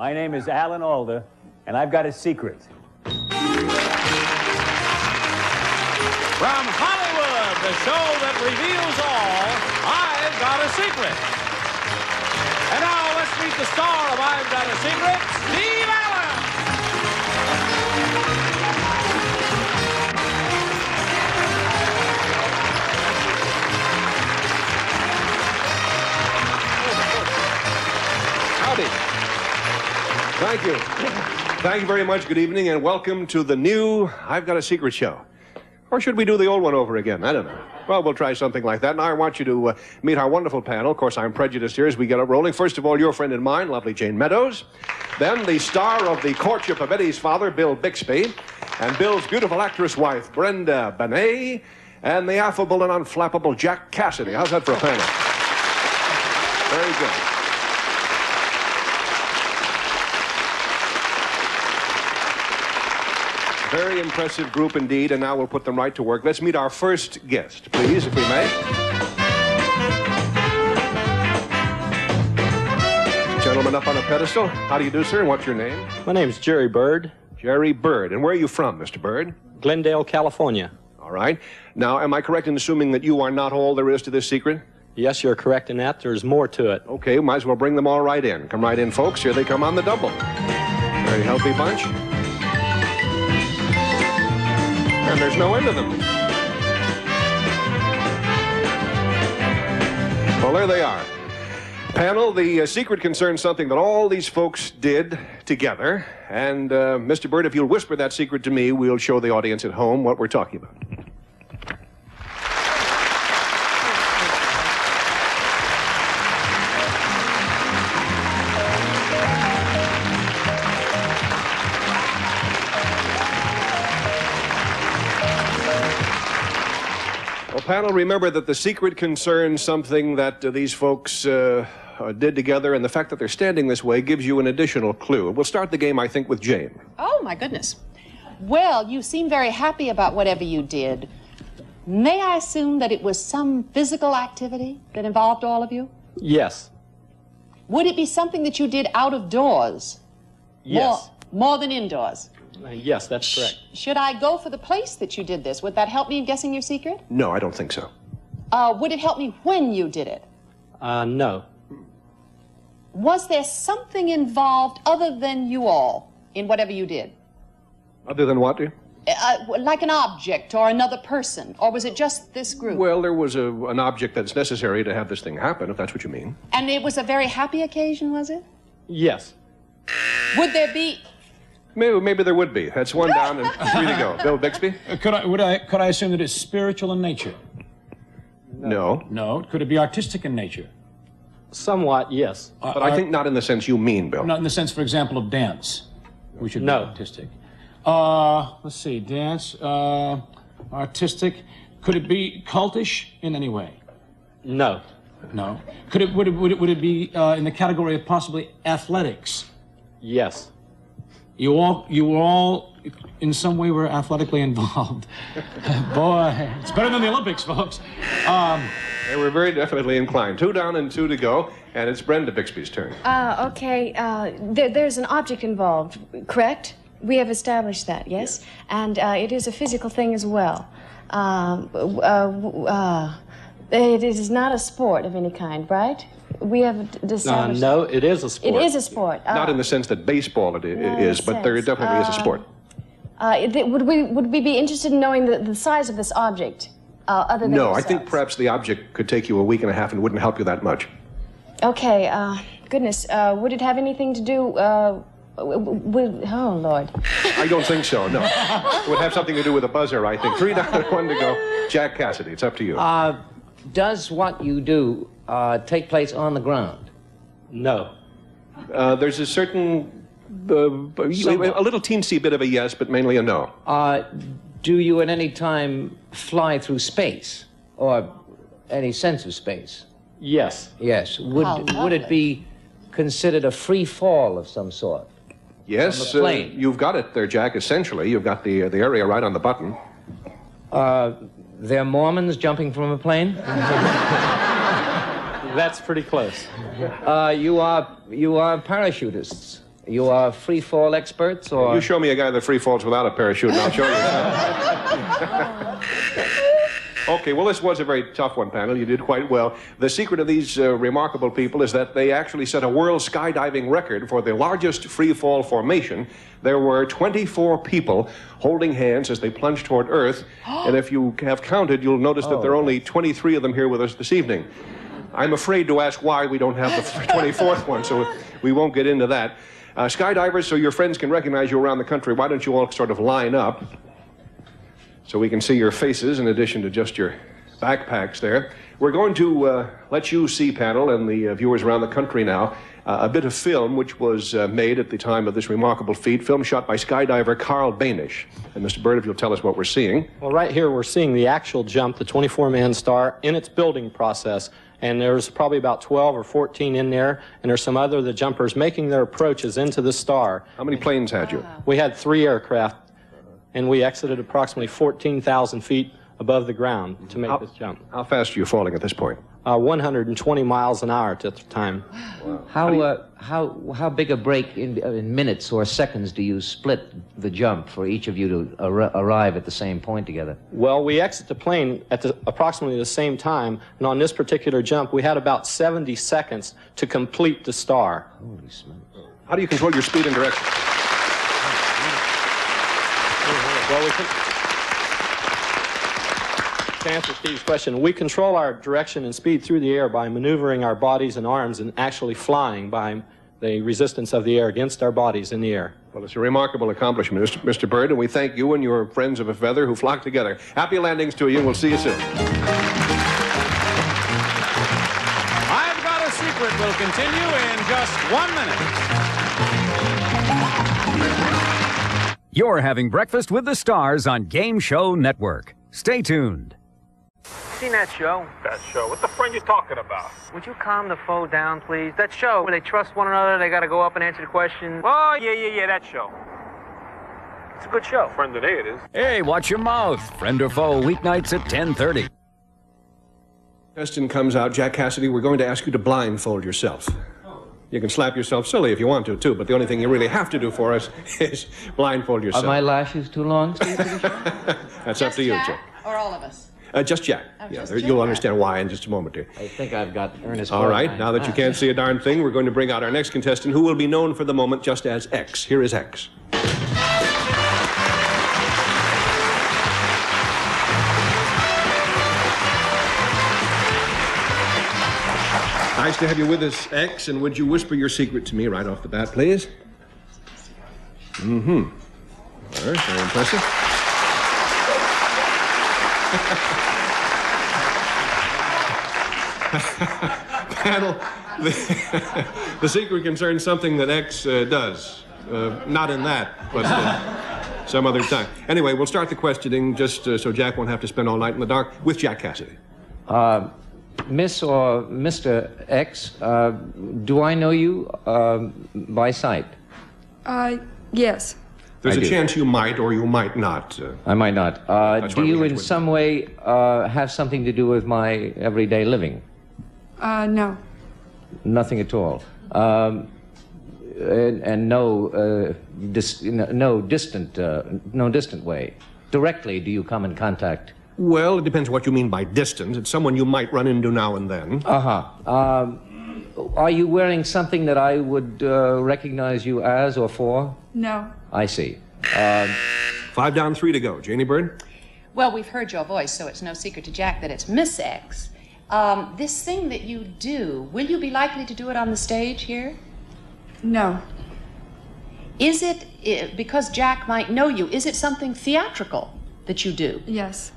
My name is Alan Alda, and I've got a secret. From Hollywood, the show that reveals all, I've Got a Secret. And now let's meet the star of I've Got a Secret, Steve Allen. Howdy. Thank you. Thank you very much. Good evening, and welcome to the new I've Got a Secret show. Or should we do the old one over again? I don't know. Well, we'll try something like that. Now, I want you to meet our wonderful panel. Of course, I'm prejudiced here as we get it rolling. First of all, your friend and mine, lovely Jayne Meadows. Then the star of The Courtship of Eddie's Father, Bill Bixby. And Bill's beautiful actress wife, Brenda, Benet. And the affable and unflappable Jack Cassidy. How's that for a panel? Very good. Very impressive group indeed, and now we'll put them right to work. Let's meet our first guest, please, if we may. Gentleman up on a pedestal. How do you do, sir, and what's your name? My name's Jerry Bird. Jerry Bird. And where are you from, Mr. Bird? Glendale, California. All right. Now, am I correct in assuming that you are not all there is to this secret? Yes, you're correct in that. There's more to it. Okay, might as well bring them all right in. Come right in, folks. Here they come on the double. Very healthy bunch. And there's no end to them. Well, there they are. Panel, the secret concerns something that all these folks did together. And, Mr. Bird, if you'll whisper that secret to me, we'll show the audience at home what we're talking about. Panel, remember that the secret concerns something that these folks did together, and the fact that they're standing this way gives you an additional clue. We'll start the game, I think, with Jayne. Oh, my goodness. Well, you seem very happy about whatever you did. May I assume that it was some physical activity that involved all of you? Yes. Would it be something that you did out of doors? Yes. More than indoors? Yes, that's correct. Should I go for the place that you did this? Would that help me in guessing your secret? No, I don't think so. Would it help me when you did it? No. Was there something involved other than you all in whatever you did? Other than what, dear? Like an object or another person? Or was it just this group? Well, there was an object that's necessary to have this thing happen, if that's what you mean. And it was a very happy occasion, was it? Yes. Would there be... Maybe there would be. That's one down and three to go. Bill Bixby? Could I assume that it's spiritual in nature? No. No. Could it be artistic in nature? Somewhat, yes. But I think not in the sense you mean, Bill. Not in the sense, for example, of dance. We should No. be artistic. Let's see. Dance, artistic. Could it be cultish in any way? No. No. Would it be in the category of possibly athletics? Yes. You were all in some way were athletically involved. Boy, it's better than the Olympics, folks. They were very definitely inclined. Two down and two to go, and it's Brenda Bixby's turn. Okay. There's an object involved, correct? We have established that, yes? Yes. And it is a physical thing as well. It is not a sport of any kind, right? We have established... No, it is a sport. It is a sport. Not in the sense that baseball is, but there definitely is a sport. Would we be interested in knowing the size of this object, other than No, yourselves? I think perhaps the object could take you a week and a half and wouldn't help you that much. Okay, goodness, would it have anything to do, with... Oh, Lord. I don't think so, no. It would have something to do with a buzzer, I think. 3 down and 1 to go. Jack Cassidy, it's up to you. Does what you do take place on the ground? No. There's a certain, a little teensy bit of a yes, but mainly a no. Do you at any time fly through space, or any sense of space? Yes. Yes. Would it be considered a free fall of some sort? Yes, On the plane? You've got it there, Jack, essentially. You've got the area right on the button. They're Mormons jumping from a plane? That's pretty close. You are parachutists. You are free fall experts, or? You show me a guy that free falls without a parachute, and I'll show you. Okay, well, this was a very tough one, panel. You did quite well. The secret of these remarkable people is that they actually set a world skydiving record for the largest free fall formation. There were 24 people holding hands as they plunged toward Earth. And if you have counted, you'll notice that there are only 23 of them here with us this evening. I'm afraid to ask why we don't have the 24th one, so we won't get into that. Skydivers, so your friends can recognize you around the country, why don't you all sort of line up so we can see your faces in addition to just your backpacks there. We're going to let you see, panel, and the viewers around the country now, a bit of film which was made at the time of this remarkable feat, film shot by skydiver Carl Benet. And Mr. Bird, if you'll tell us what we're seeing. Well, right here we're seeing the actual jump, the 24-man star, in its building process. And there's probably about 12 or 14 in there, and there's some other the jumpers making their approaches into the star. How many planes had you? We had 3 aircraft, and we exited approximately 14,000 feet above the ground to make this jump. How fast are you falling at this point? 120 miles an hour at the time. Wow. How big a break in minutes or seconds do you split the jump for each of you to arrive at the same point together? Well, we exit the plane at approximately the same time, and on this particular jump, we had about 70 seconds to complete the star. Holy smokes. How do you control your speed and direction? Well, to answer Steve's question, we control our direction and speed through the air by maneuvering our bodies and arms and actually flying by the resistance of the air against our bodies in the air. Well, it's a remarkable accomplishment, Mr. Bird, and we thank you and your friends of a feather who flocked together. Happy landings to you, and we'll see you soon. I've Got a Secret will continue in just 1 minute. You're having breakfast with the stars on Game Show Network. Stay tuned. Seen that show? That show? What the friend you talking about? Would you calm the foe down, please? That show where they trust one another, they gotta go up and answer the questions. Oh, yeah, that show. It's a good show. Friend today it is. Hey, watch your mouth. Friend or foe, weeknights at 10:30. Contestant comes out. Jack Cassidy, we're going to ask you to blindfold yourself. You can slap yourself silly if you want to, too, but the only thing you really have to do for us is blindfold yourself. Are my lashes too long, Steve? That's up to you, Jack. Or all of us? Just Jack. Just you'll understand why in just a moment here. I think I've got earnest. All right, now that you can't see a darn thing, we're going to bring out our next contestant, who will be known for the moment just as X. Here is X. Nice to have you with us, X, and would you whisper your secret to me right off the bat, please? Mm-hmm. All right, very impressive. Panel, the secret concerns something that X does. Not in that, but some other time. Anyway, we'll start the questioning just so Jack won't have to spend all night in the dark with Jack Cassidy. Miss or Mr. X, do I know you by sight? Yes. There's a chance you might or you might not. I might not. Do you in some way have something to do with my everyday living? No. Nothing at all. And no distant way. Directly, do you come in contact? Well, it depends what you mean by distant. It's someone you might run into now and then. Are you wearing something that I would recognize you as or for? No. I see. 5 down, 3 to go. Janie Bird? Well, we've heard your voice, so it's no secret to Jack that it's Miss X. This thing that you do, will you be likely to do it on the stage here? No. Is it, because Jack might know you, is it something theatrical that you do? Yes.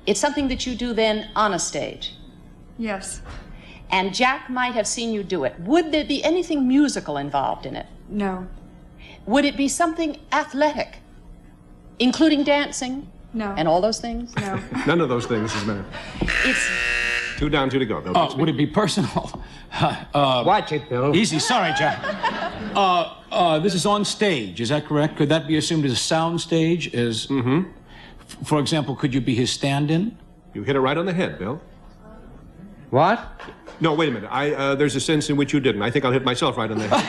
It's something that you do then on a stage? Yes. And Jack might have seen you do it. Would there be anything musical involved in it? No. Would it be something athletic, including dancing? No. And all those things? No. None of those things, as a matter. It's... 2 down, 2 to go. Bill Would it be personal? Watch it, Bill. Easy, sorry, Jack. This is on stage, is that correct? Could that be assumed as a sound stage? Mm-hmm. For example, could you be his stand-in? You hit it right on the head, Bill. What? No, wait a minute. There's a sense in which you didn't. I think I'll hit myself right on the head.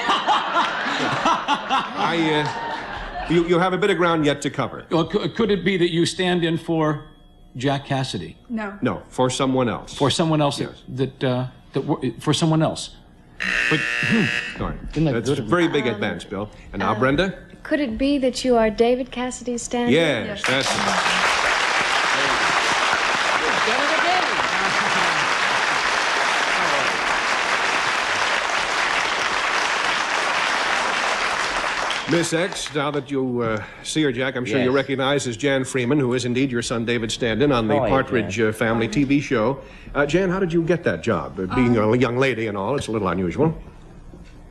You have a bit of ground yet to cover. Well, could it be that you stand in for Jack Cassidy? No. No, for someone else. For someone else? Yes. For someone else. But, Sorry. That's a very big advance, Bill. And now, Brenda? Could it be that you are David Cassidy's stand-in? Yes, that's it. Miss X, now that you see her, Jack, I'm sure you recognize as Jan Freeman, who is indeed your son David's stand-in on the Partridge family TV show. Jan, how did you get that job? Being a young lady and all, it's a little unusual.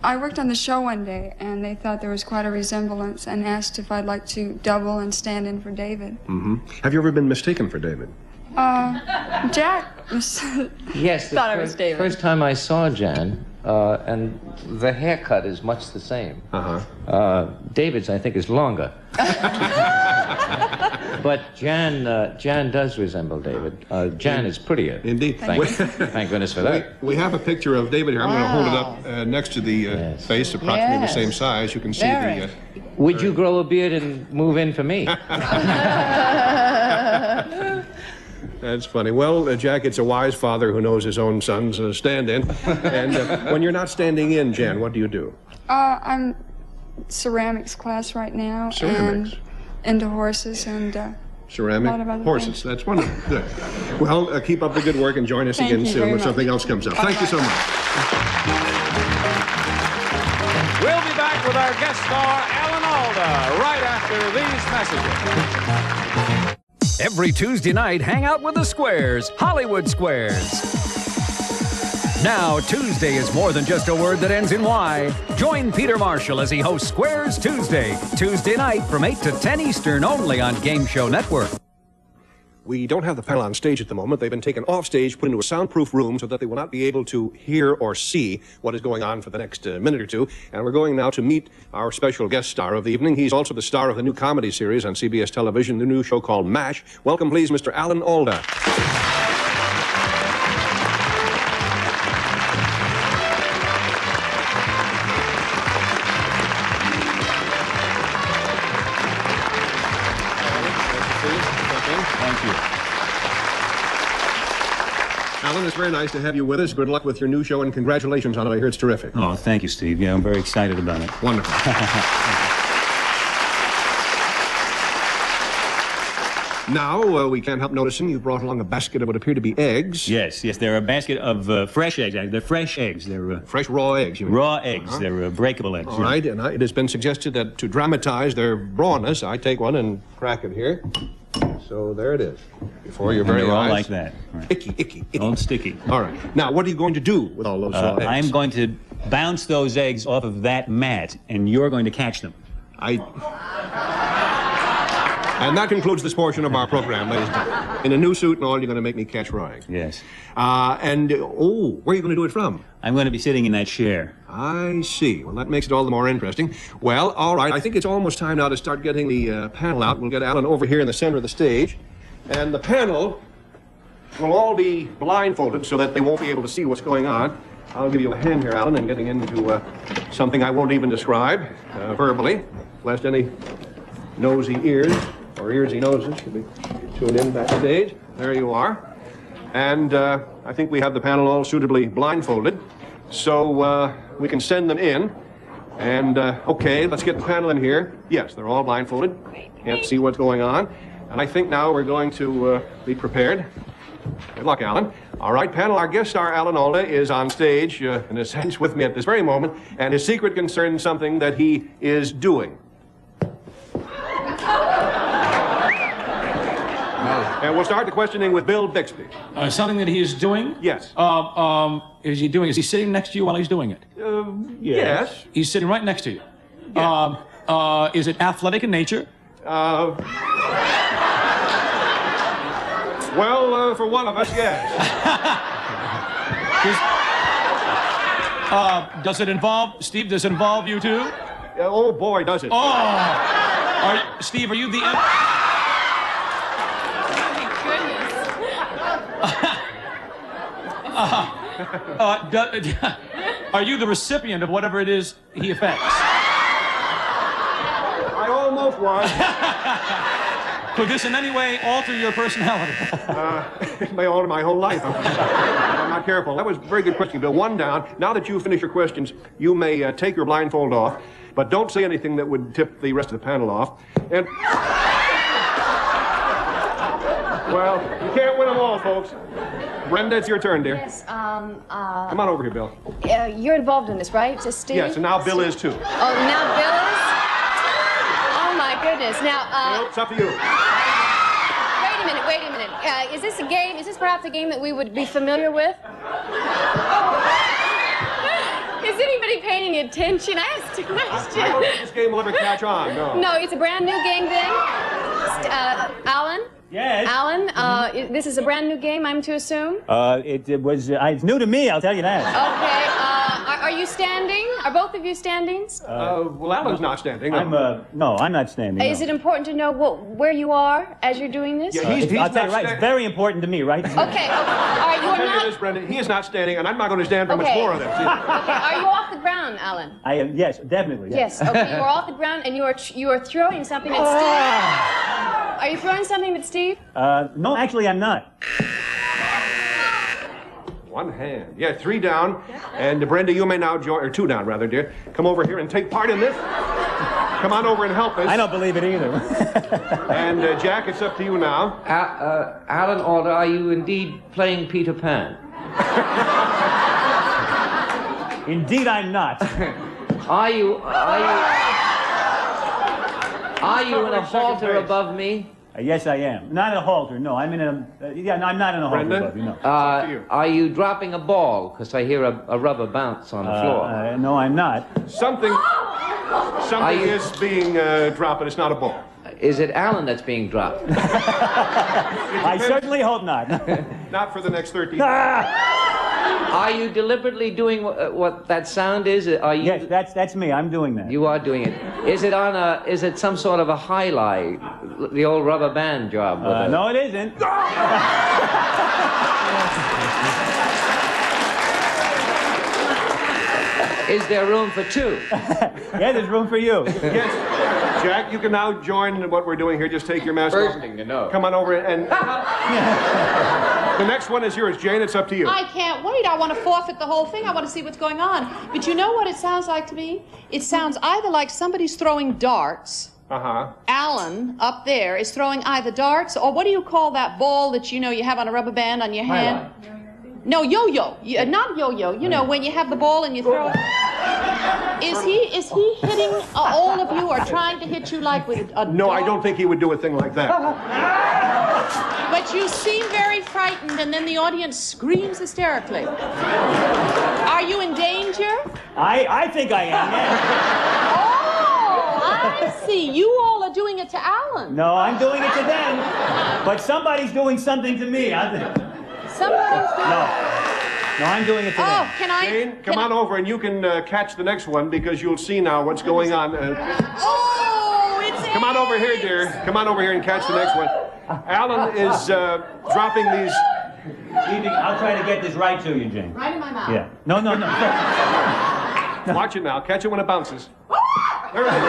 I worked on the show one day, and they thought there was quite a resemblance and asked if I'd like to double and stand in for David. Mm-hmm. Have you ever been mistaken for David? Jack Yes, thought I was David. First time I saw Jan, and the haircut is much the same. David's, I think, is longer. But Jan does resemble David. Jan is prettier. Indeed. Thank goodness for that. We have a picture of David here. I'm going to hold it up next to the face, approximately the same size. You can see the... Would you grow a beard and move in for me? That's funny. Well, Jack, it's a wise father who knows his own son's stand-in. And when you're not standing in, Jan, what do you do? I'm ceramics class right now. Ceramics? And into horses and ceramic a lot of other horses. things. That's wonderful. Good. Well, keep up the good work and join us Thank again you soon very when much. something else comes up. Thank you so much. We'll be back with our guest star, Alan Alda, right after these messages. Every Tuesday night, hang out with the Squares, Hollywood Squares. Now, Tuesday is more than just a word that ends in Y. Join Peter Marshall as he hosts Squares Tuesday, Tuesday night from 8 to 10 Eastern, only on Game Show Network. We don't have the panel on stage at the moment. They've been taken off stage, put into a soundproof room so that they will not be able to hear or see what is going on for the next minute or two. And we're going now to meet our special guest star of the evening. He's also the star of the new comedy series on CBS television, the new show called MASH. Welcome, please, Mr. Alan Alda. thank you. Alan, it's very nice to have you with us. Good luck with your new show, and congratulations on it. I hear it's terrific. Oh, thank you, Steve. Yeah, I'm very excited about it. Wonderful. Now, we can't help noticing you brought along a basket of what appear to be eggs. Yes, they're a basket of fresh eggs. They're fresh eggs. They're fresh raw eggs, you mean? Raw eggs. They're breakable eggs. All right, and it has been suggested that to dramatize their rawness, I take one and crack it here. So there it is, before your very they're eyes. all like that. Right. Icky. All sticky. All right. Now, what are you going to do with all those raw eggs? I'm going to bounce those eggs off of that mat, and you're going to catch them. And that concludes this portion of our program, ladies and gentlemen. In a new suit and all, you're going to make me catch raw eggs. Yes. Where are you going to do it from? I'm going to be sitting in that chair. I see. Well, that makes it all the more interesting. Well, all right. I think it's almost time now to start getting the panel out. We'll get Alan over here in the center of the stage. And the panel will all be blindfolded so that they won't be able to see what's going on. I'll give you a hand here, Alan, in getting into something I won't even describe verbally, lest any nosy ears or earsy noses should be tuned in backstage. There you are. And I think we have the panel all suitably blindfolded, so we can send them in. And, okay, let's get the panel in here. Yes, they're all blindfolded. Can't see what's going on. And I think now we're going to be prepared. Good luck, Alan. All right, panel, our guest star, Alan Alda, is on stage, in a sense, with me at this very moment, and his secret concerns something that he is doing. And we'll start the questioning with Bill Bixby. Something that he is doing? Yes. Is he sitting next to you while he's doing it? Yes. He's sitting right next to you. Yes. Is it athletic in nature? Well, for one of us, yes. Does it involve, Steve, does it involve you too? Oh, boy, does it. Oh! Steve, are you the... Are you the recipient of whatever it is he affects? oath was. Could this in any way alter your personality? It may alter my whole life. I'm not careful. That was a very good question, Bill. One down. Now that you've finished your questions, you may take your blindfold off, but don't say anything that would tip the rest of the panel off. And... well, you can't win them all, folks. Brenda, it's your turn, dear. Yes, Come on over here, Bill. you're involved in this, right? Is Steve? Yes, and now Bill is, too. Oh, now Bill is? Oh, my goodness. Now, Bill, it's up to you. Wait a minute. Is this a game? Is this perhaps a game that we would be familiar with? Is anybody paying any attention? I asked a question. I don't think this game will ever catch on, no. No, it's a brand new game then? Alan? Yes? Alan, this is a brand new game, I'm to assume? It's new to me, I'll tell you that. Okay, are you standing? Are both of you standing? Well, Alan's not standing. No, I'm not standing. Is it important to know where you are as you're doing this? Yeah, he's I'll tell you not right, it's very important to me, right? Okay, all right, you are I'll tell you not... this, Brenda, he is not standing, and I'm not going to stand for much more of this. Okay, are you off the ground, Alan? I am, yes, definitely. Yes, okay, you are off the ground, and you are throwing something at Steve. Are you throwing something at Steve? No, actually, I'm not. One hand. Yeah, 3 down. And Brenda, you may now join, or 2 down, rather, dear. Come over here and take part in this. Come on over and help us. I don't believe it either. And Jack, it's up to you now. Alan Alda, are you indeed playing Peter Pan? Indeed, I'm not. Are you in a halter above me? Yes, I am. Not a halter, no. I'm in a... no, I'm not in a halter Brenda? above you, no. Are you dropping a ball? Because I hear a rubber bounce on the floor. No, I'm not. Something is being dropped, but it's not a ball. Is it Alan that's being dropped? I certainly hope not. Not for the next 13 Are you deliberately doing what that sound is? Are you? Yes, that's me. I'm doing that. You are doing it. Is it some sort of a highlight? The old rubber band job? No, it isn't. Is there room for 2? Yeah, there's room for you. Yes. Jack, you can now join what we're doing here. Just take your mask off. Bursting to know. Come on over and... The next one is yours. Jane, it's up to you. I can't wait. I want to forfeit the whole thing. I want to see what's going on. But you know what it sounds like to me? It sounds either like somebody's throwing darts. Alan, up there, is throwing either darts, or what do you call that ball that you have on a rubber band on your hand? No, yo-yo. Not yo-yo. You know, when you have the ball and you throw it. Is he hitting all of you, or trying to hit you like with a No, dog? I don't think he would do a thing like that. But you seem very frightened, and then the audience screams hysterically. Are you in danger? I think I am, yes. Oh, I see. You all are doing it to Alan. No, I'm doing it to them. But somebody's doing something to me. Somebody's doing No, I'm doing it to them. Oh, can I? Jane, come on over and you can catch the next one because you'll see now what's going on. Oh, it's Come on over here, dear. Come on over here and catch the next one. Alan is dropping these... I'll try to get this right to you, Jane. Right in my mouth. Yeah. No. Watch it now. Catch it when it bounces. There it is.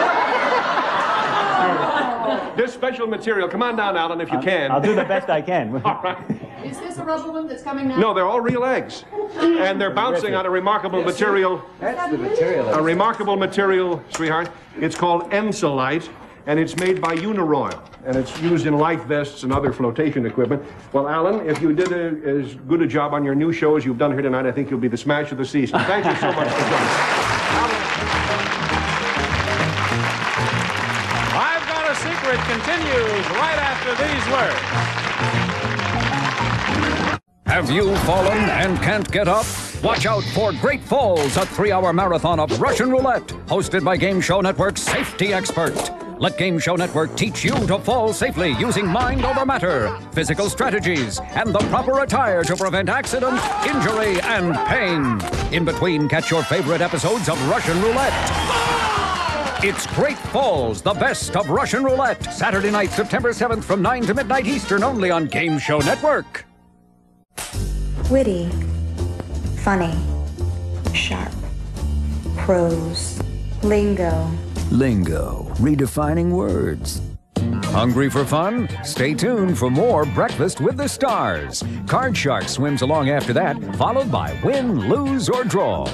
This special material. Come on down, Alan, if you can. I'll do the best I can. All right. Is this a rubber one that's coming now? No, they're all real eggs. And they're bouncing on a remarkable material. That's the material. A remarkable material, sweetheart. It's called Ensolite, and it's made by Uniroyal. And it's used in life vests and other flotation equipment. Well, Alan, if you did as good a job on your new show as you've done here tonight, I think you'll be the smash of the season. Thank you so much for coming. I've Got a Secret continues right after these words. Have you fallen and can't get up? Watch out for Great Falls, a 3-hour marathon of Russian roulette, hosted by Game Show Network's safety expert. Let Game Show Network teach you to fall safely using mind over matter, physical strategies, and the proper attire to prevent accident, injury, and pain. In between, catch your favorite episodes of Russian roulette. It's Great Falls, the best of Russian roulette. Saturday night, September 7th from 9 to midnight Eastern, only on Game Show Network. Witty, funny, sharp, prose, lingo, Lingo, redefining words. Hungry for fun? Stay tuned for more Breakfast with the Stars. Card Shark swims along after that, followed by Win, Lose, or Draw.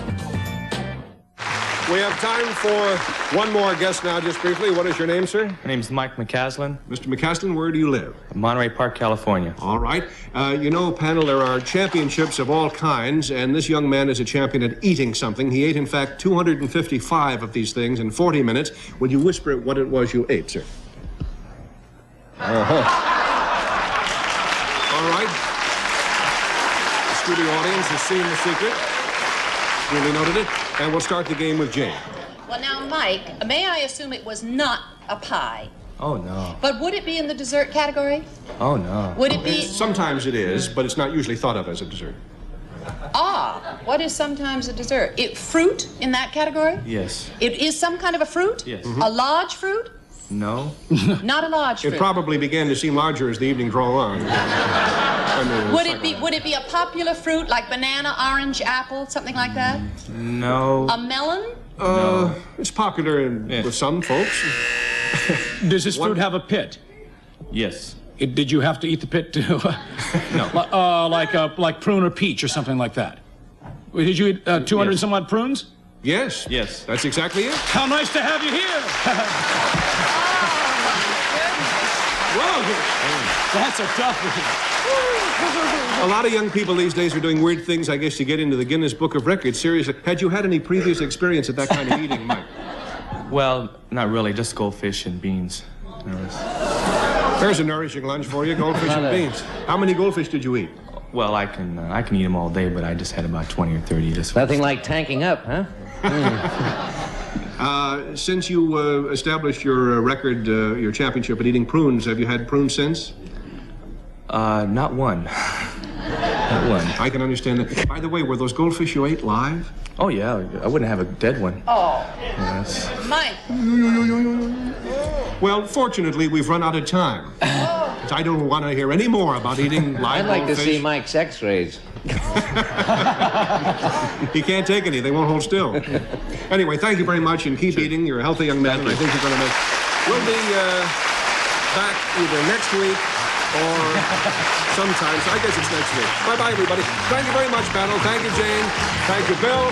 We have time for one more guest now, just briefly. What is your name, sir? My name's Mike McCaslin. Mr. McCaslin, where do you live? Monterey Park, California. All right. You know, panel, there are championships of all kinds, and this young man is a champion at eating something. He ate, in fact, 255 of these things in 40 minutes. Would you whisper what it was you ate, sir? Uh-huh. All right. The studio audience has seen the secret. Really noted it. And we'll start the game with Jayne. Well, now, Mike, may I assume it was not a pie? Oh, no. But would it be in the dessert category? Oh, no. Would it be... Sometimes it is, but it's not usually thought of as a dessert. Ah, what is sometimes a dessert? Fruit in that category? Yes. It is some kind of a fruit? Yes. A large fruit? No. Not a large fruit. It probably began to seem larger as the evening drew on. Would it be a popular fruit like banana, orange, apple, something like that? No. A melon? It's popular with some folks. Does this fruit have a pit? Yes. Did you have to eat the pit too? No. Like prune or peach or something like that. Did you eat 200 and some odd prunes? Yes. Yes. That's exactly it. How nice to have you here. Whoa. That's a tough one. A lot of young people these days are doing weird things, I guess, to get into the Guinness Book of Records. Seriously, had you had any previous experience at that kind of eating, Mike? Well, not really. Just goldfish and beans. There's a nourishing lunch for you, goldfish and beans. How many goldfish did you eat? Well, I can eat them all day, but I just had about 20 or 30 this week. Nothing like tanking up, huh? Since you established your record, your championship at eating prunes, have you had prunes since? Not one. Not one. I can understand that. By the way, were those goldfish you ate live? Oh, yeah. I wouldn't have a dead one. Oh. Yes. Mike. Well, fortunately, we've run out of time. I don't want to hear any more about eating live I'd like goldfish. to see Mike's x-rays. He can't take any. They won't hold still. Anyway, thank you very much, and keep eating. You're a healthy young man, and I think you're going to make... We'll be back either next week or sometime. So I guess it's next week. Bye-bye, everybody. Thank you very much, panel. Thank you, Jayne. Thank you, Bill.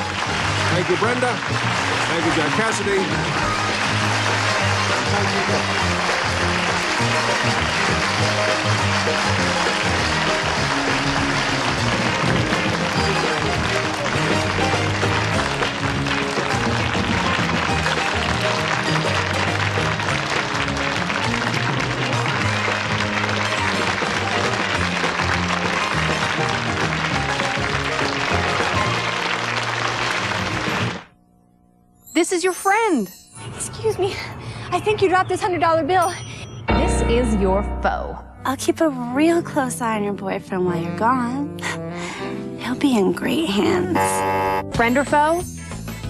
Thank you, Brenda. Thank you, Jack Cassidy. Thank you, Bill. This is your friend. Excuse me. I think you dropped this $100 bill. This is your foe. I'll keep a real close eye on your boyfriend while you're gone. He'll be in great hands. Friend or foe?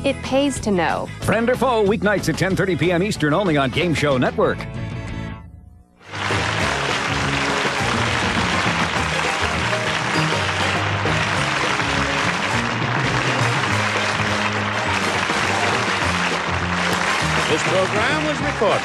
It pays to know. Friend or Foe, weeknights at 10:30 p.m. Eastern, only on Game Show Network. This program was recorded